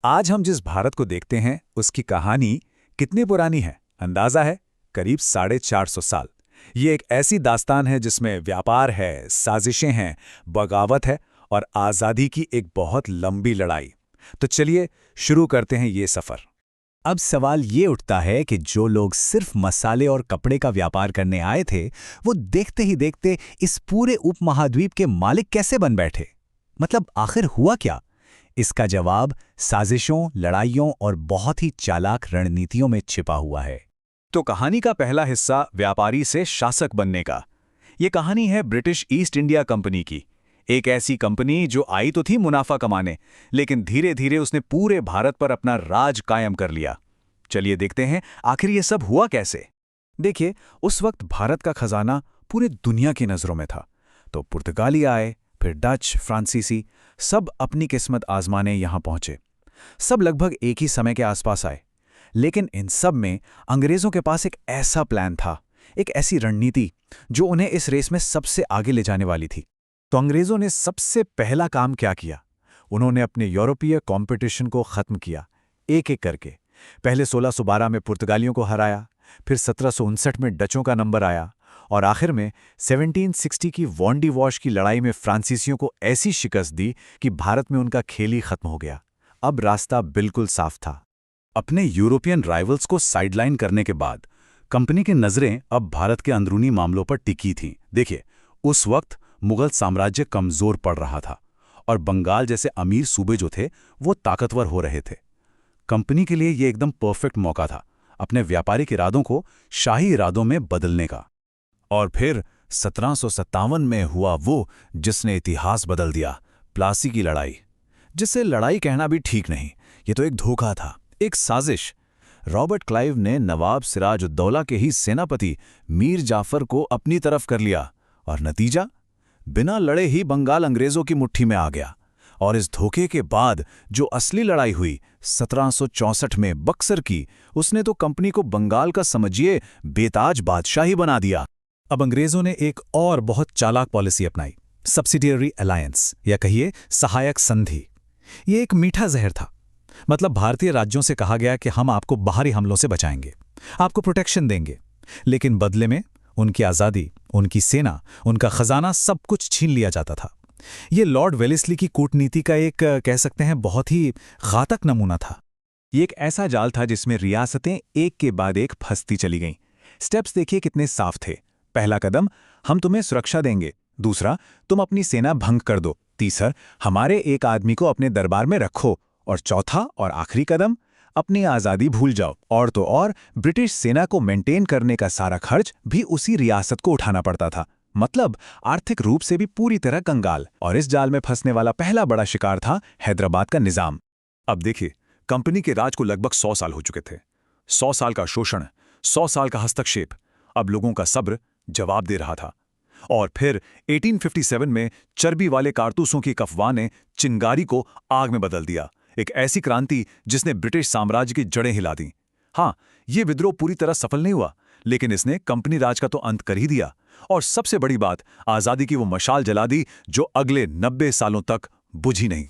आज हम जिस भारत को देखते हैं उसकी कहानी कितनी पुरानी है अंदाजा है? करीब 450 साल। ये एक ऐसी दास्तान है जिसमें व्यापार है, साजिशें हैं, बगावत है और आज़ादी की एक बहुत लंबी लड़ाई। तो चलिए शुरू करते हैं ये सफ़र। अब सवाल ये उठता है कि जो लोग सिर्फ मसाले और कपड़े का व्यापार करने आए थे, वो देखते ही देखते इस पूरे उपमहाद्वीप के मालिक कैसे बन बैठे? मतलब आखिर हुआ क्या? इसका जवाब साजिशों, लड़ाइयों और बहुत ही चालाक रणनीतियों में छिपा हुआ है। तो कहानी का पहला हिस्सा व्यापारी से शासक बनने का। ये कहानी है ब्रिटिश ईस्ट इंडिया कंपनी की। एक ऐसी कंपनी जो आई तो थी मुनाफा कमाने, लेकिन धीरे धीरे उसने पूरे भारत पर अपना राज कायम कर लिया। चलिए देखते हैं आखिर ये सब हुआ कैसे। देखिए, उस वक्त भारत का खजाना पूरे दुनिया की नज़रों में था। तो पुर्तगाली आए, फिर डच, फ्रांसीसी, सब अपनी किस्मत आजमाने यहां पहुंचे। सब लगभग एक ही समय के आसपास आए। लेकिन इन सब में अंग्रेजों के पास एक ऐसा प्लान था, एक ऐसी रणनीति जो उन्हें इस रेस में सबसे आगे ले जाने वाली थी। तो अंग्रेजों ने सबसे पहला काम क्या किया? उन्होंने अपने यूरोपीय कंपटीशन को खत्म किया, एक एक करके। पहले 1612 में पुर्तगालियों को हराया, फिर 1759 में डचों का नंबर आया और आखिर में 1760 की वॉन्डी वॉश की लड़ाई में फ्रांसीसियों को ऐसी शिकस्त दी कि भारत में उनका खेल ही खत्म हो गया। अब रास्ता बिल्कुल साफ था। अपने यूरोपियन राइवल्स को साइडलाइन करने के बाद कंपनी की नज़रें अब भारत के अंदरूनी मामलों पर टिकी थीं। देखिए, उस वक्त मुगल साम्राज्य कमज़ोर पड़ रहा था और बंगाल जैसे अमीर सूबे जो थे वो ताकतवर हो रहे थे। कंपनी के लिए ये एकदम परफेक्ट मौका था अपने व्यापारिक इरादों को शाही इरादों में बदलने का। और फिर 1757 में हुआ वो जिसने इतिहास बदल दिया, प्लासी की लड़ाई। जिसे लड़ाई कहना भी ठीक नहीं, ये तो एक धोखा था, एक साजिश। रॉबर्ट क्लाइव ने नवाब सिराजुद्दौला के ही सेनापति मीर जाफर को अपनी तरफ कर लिया और नतीजा, बिना लड़े ही बंगाल अंग्रेजों की मुट्ठी में आ गया। और इस धोखे के बाद जो असली लड़ाई हुई 1764 में बक्सर की, उसने तो कंपनी को बंगाल का समझिए बेताज बादशाही बना दिया। अब अंग्रेजों ने एक और बहुत चालाक पॉलिसी अपनाई, सब्सिडियरी अलायंस या कहिए सहायक संधि। ये एक मीठा जहर था। मतलब भारतीय राज्यों से कहा गया कि हम आपको बाहरी हमलों से बचाएंगे, आपको प्रोटेक्शन देंगे, लेकिन बदले में उनकी आज़ादी, उनकी सेना, उनका खजाना सब कुछ छीन लिया जाता था। ये लॉर्ड वेलेस्ली की कूटनीति का एक कह सकते हैं बहुत ही घातक नमूना था। ये एक ऐसा जाल था जिसमें रियासतें एक के बाद एक फंसती चली गईं। स्टेप्स देखिए कितने साफ थे। पहला कदम, हम तुम्हें सुरक्षा देंगे। दूसरा, तुम अपनी सेना भंग कर दो। तीसरा, हमारे एक आदमी को अपने दरबार में रखो। और चौथा और आखिरी कदम, अपनी आज़ादी भूल जाओ। और तो और ब्रिटिश सेना को मेंटेन करने का सारा खर्च भी उसी रियासत को उठाना पड़ता था। मतलब आर्थिक रूप से भी पूरी तरह कंगाल। और इस जाल में फंसने वाला पहला बड़ा शिकार था हैदराबाद का निजाम। अब देखिए, कंपनी के राज को लगभग 100 साल हो चुके थे। 100 साल का शोषण, 100 साल का हस्तक्षेप। अब लोगों का सब्र जवाब दे रहा था। और फिर 1857 में चर्बी वाले कारतूसों की अफवाह ने चिंगारी को आग में बदल दिया। एक ऐसी क्रांति जिसने ब्रिटिश साम्राज्य की जड़ें हिला दी। हाँ, ये विद्रोह पूरी तरह सफल नहीं हुआ, लेकिन इसने कंपनी राज का तो अंत कर ही दिया। और सबसे बड़ी बात, आज़ादी की वो मशाल जला दी जो अगले 90 सालों तक बुझी नहीं।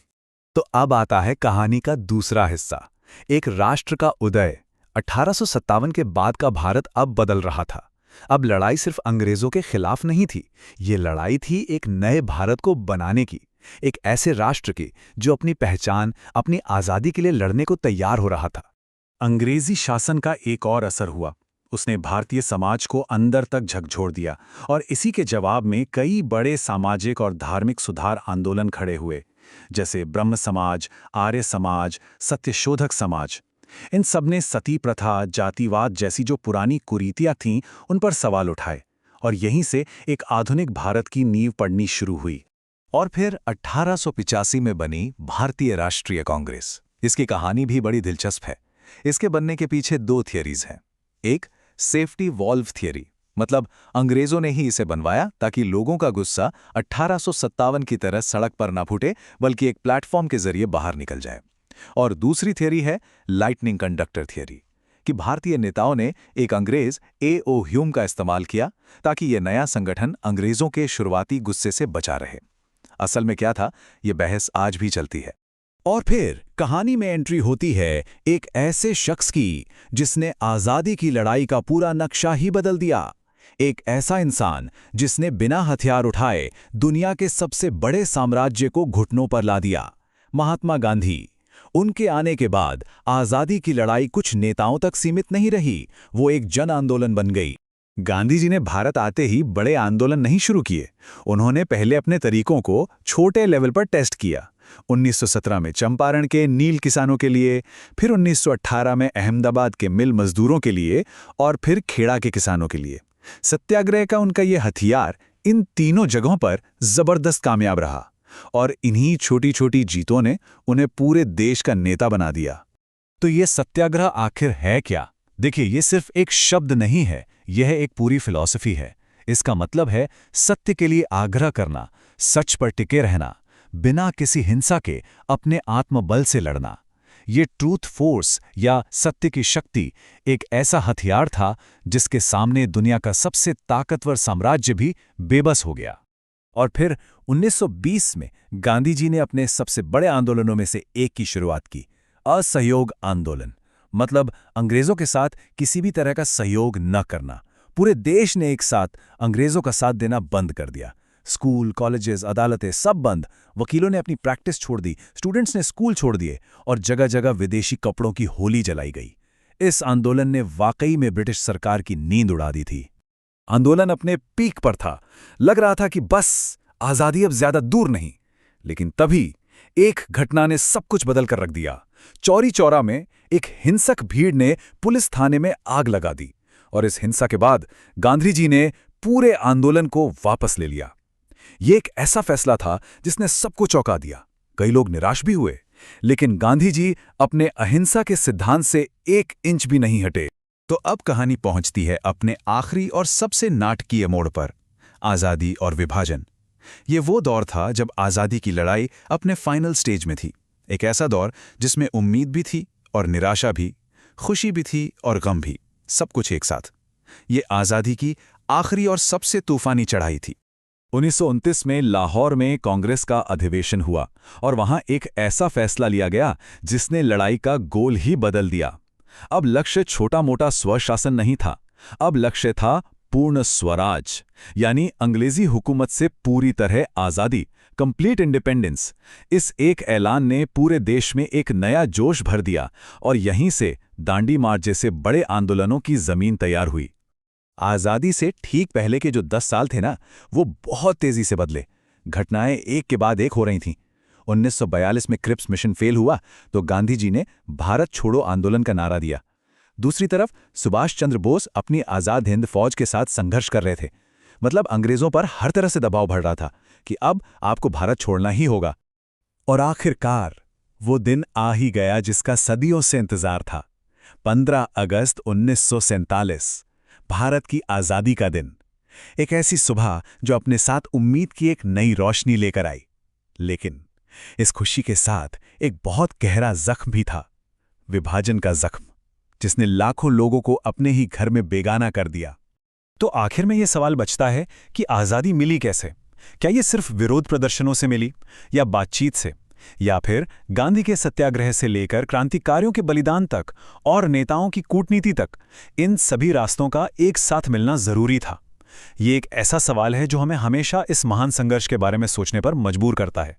तो अब आता है कहानी का दूसरा हिस्सा, एक राष्ट्र का उदय। 1857 के बाद का भारत अब बदल रहा था। अब लड़ाई सिर्फ अंग्रेजों के खिलाफ नहीं थी, ये लड़ाई थी एक नए भारत को बनाने की, एक ऐसे राष्ट्र की जो अपनी पहचान, अपनी आज़ादी के लिए लड़ने को तैयार हो रहा था। अंग्रेजी शासन का एक और असर हुआ। उसने भारतीय समाज को अंदर तक झकझोर दिया और इसी के जवाब में कई बड़े सामाजिक और धार्मिक सुधार आंदोलन खड़े हुए, जैसे ब्रह्म समाज, आर्य समाज, सत्यशोधक समाज। इन सबने सती प्रथा, जातिवाद जैसी जो पुरानी कुरीतियां थीं, उन पर सवाल उठाए और यहीं से एक आधुनिक भारत की नींव पड़नी शुरू हुई। और फिर 1885 में बनी भारतीय राष्ट्रीय कांग्रेस। इसकी कहानी भी बड़ी दिलचस्प है। इसके बनने के पीछे दो थियरीज हैं। एक, सेफ्टी वॉल्व थियरी, मतलब अंग्रेजों ने ही इसे बनवाया ताकि लोगों का गुस्सा 1857 की तरह सड़क पर ना फूटे, बल्कि एक प्लेटफॉर्म के जरिए बाहर निकल जाए। और दूसरी थियरी है लाइटनिंग कंडक्टर थियरी, कि भारतीय नेताओं ने एक अंग्रेज A.O. ह्यूम का इस्तेमाल किया ताकि यह नया संगठन अंग्रेजों के शुरुआती गुस्से से बचा रहे। असल में क्या था, यह बहस आज भी चलती है। और फिर कहानी में एंट्री होती है एक ऐसे शख्स की जिसने आज़ादी की लड़ाई का पूरा नक्शा ही बदल दिया। एक ऐसा इंसान जिसने बिना हथियार उठाए दुनिया के सबसे बड़े साम्राज्य को घुटनों पर ला दिया, महात्मा गांधी। उनके आने के बाद आज़ादी की लड़ाई कुछ नेताओं तक सीमित नहीं रही, वो एक जन आंदोलन बन गई। गांधी जी ने भारत आते ही बड़े आंदोलन नहीं शुरू किए। उन्होंने पहले अपने तरीकों को छोटे लेवल पर टेस्ट किया। 1917 में चंपारण के नील किसानों के लिए, फिर 1918 में अहमदाबाद के मिल मजदूरों के लिए और फिर खेड़ा के किसानों के लिए। सत्याग्रह का उनका ये हथियार इन तीनों जगहों पर जबरदस्त कामयाब रहा और इन्हीं छोटी छोटी जीतों ने उन्हें पूरे देश का नेता बना दिया। तो ये सत्याग्रह आखिर है क्या? देखिए, ये सिर्फ एक शब्द नहीं है, यह एक पूरी फिलॉसफी है। इसका मतलब है सत्य के लिए आग्रह करना, सच पर टिके रहना, बिना किसी हिंसा के अपने आत्मबल से लड़ना। ये ट्रूथ फोर्स या सत्य की शक्ति एक ऐसा हथियार था जिसके सामने दुनिया का सबसे ताकतवर साम्राज्य भी बेबस हो गया। और फिर 1920 में गांधी जी ने अपने सबसे बड़े आंदोलनों में से एक की शुरुआत की, असहयोग आंदोलन। मतलब अंग्रेजों के साथ किसी भी तरह का सहयोग न करना। पूरे देश ने एक साथ अंग्रेजों का साथ देना बंद कर दिया। स्कूल, कॉलेजेस, अदालतें सब बंद। वकीलों ने अपनी प्रैक्टिस छोड़ दी, स्टूडेंट्स ने स्कूल छोड़ दिए और जगह जगह विदेशी कपड़ों की होली जलाई गई। इस आंदोलन ने वाकई में ब्रिटिश सरकार की नींद उड़ा दी थी। आंदोलन अपने पीक पर था, लग रहा था कि बस आजादी अब ज्यादा दूर नहीं। लेकिन तभी एक घटना ने सब कुछ बदल कर रख दिया। चौरी चौरा में एक हिंसक भीड़ ने पुलिस थाने में आग लगा दी और इस हिंसा के बाद गांधी जी ने पूरे आंदोलन को वापस ले लिया। ये एक ऐसा फैसला था जिसने सबको चौंका दिया। कई लोग निराश भी हुए, लेकिन गांधी जी अपने अहिंसा के सिद्धांत से 1 इंच भी नहीं हटे। तो अब कहानी पहुंचती है अपने आखिरी और सबसे नाटकीय मोड़ पर, आज़ादी और विभाजन। ये वो दौर था जब आज़ादी की लड़ाई अपने फाइनल स्टेज में थी। एक ऐसा दौर जिसमें उम्मीद भी थी और निराशा भी, खुशी भी थी और गम भी, सब कुछ एक साथ। ये आज़ादी की आखिरी और सबसे तूफानी चढ़ाई थी। 1929 में लाहौर में कांग्रेस का अधिवेशन हुआ और वहां एक ऐसा फैसला लिया गया जिसने लड़ाई का गोल ही बदल दिया। अब लक्ष्य छोटा मोटा स्वशासन नहीं था, अब लक्ष्य था पूर्ण स्वराज, यानी अंग्रेजी हुकूमत से पूरी तरह आज़ादी, कंप्लीट इंडिपेंडेंस। इस एक ऐलान ने पूरे देश में एक नया जोश भर दिया और यहीं से दांडी मार्च जैसे बड़े आंदोलनों की जमीन तैयार हुई। आज़ादी से ठीक पहले के जो 10 साल थे ना, वो बहुत तेजी से बदले। घटनाएं एक के बाद एक हो रही थीं। 1942 में क्रिप्स मिशन फेल हुआ तो गांधी जी ने भारत छोड़ो आंदोलन का नारा दिया। दूसरी तरफ सुभाष चंद्र बोस अपनी आज़ाद हिंद फौज के साथ संघर्ष कर रहे थे। मतलब अंग्रेजों पर हर तरह से दबाव बढ़ रहा था कि अब आपको भारत छोड़ना ही होगा। और आखिरकार वो दिन आ ही गया जिसका सदियों से इंतजार था। 15 अगस्त 1947, भारत की आज़ादी का दिन। एक ऐसी सुबह जो अपने साथ उम्मीद की एक नई रोशनी लेकर आई। लेकिन इस खुशी के साथ एक बहुत गहरा जख्म भी था, विभाजन का जख्म, जिसने लाखों लोगों को अपने ही घर में बेगाना कर दिया। तो आखिर में यह सवाल बचता है कि आज़ादी मिली कैसे? क्या ये सिर्फ विरोध प्रदर्शनों से मिली, या बातचीत से, या फिर गांधी के सत्याग्रह से लेकर क्रांतिकारियों के बलिदान तक और नेताओं की कूटनीति तक, इन सभी रास्तों का एक साथ मिलना जरूरी था? ये एक ऐसा सवाल है जो हमें हमेशा इस महान संघर्ष के बारे में सोचने पर मजबूर करता है।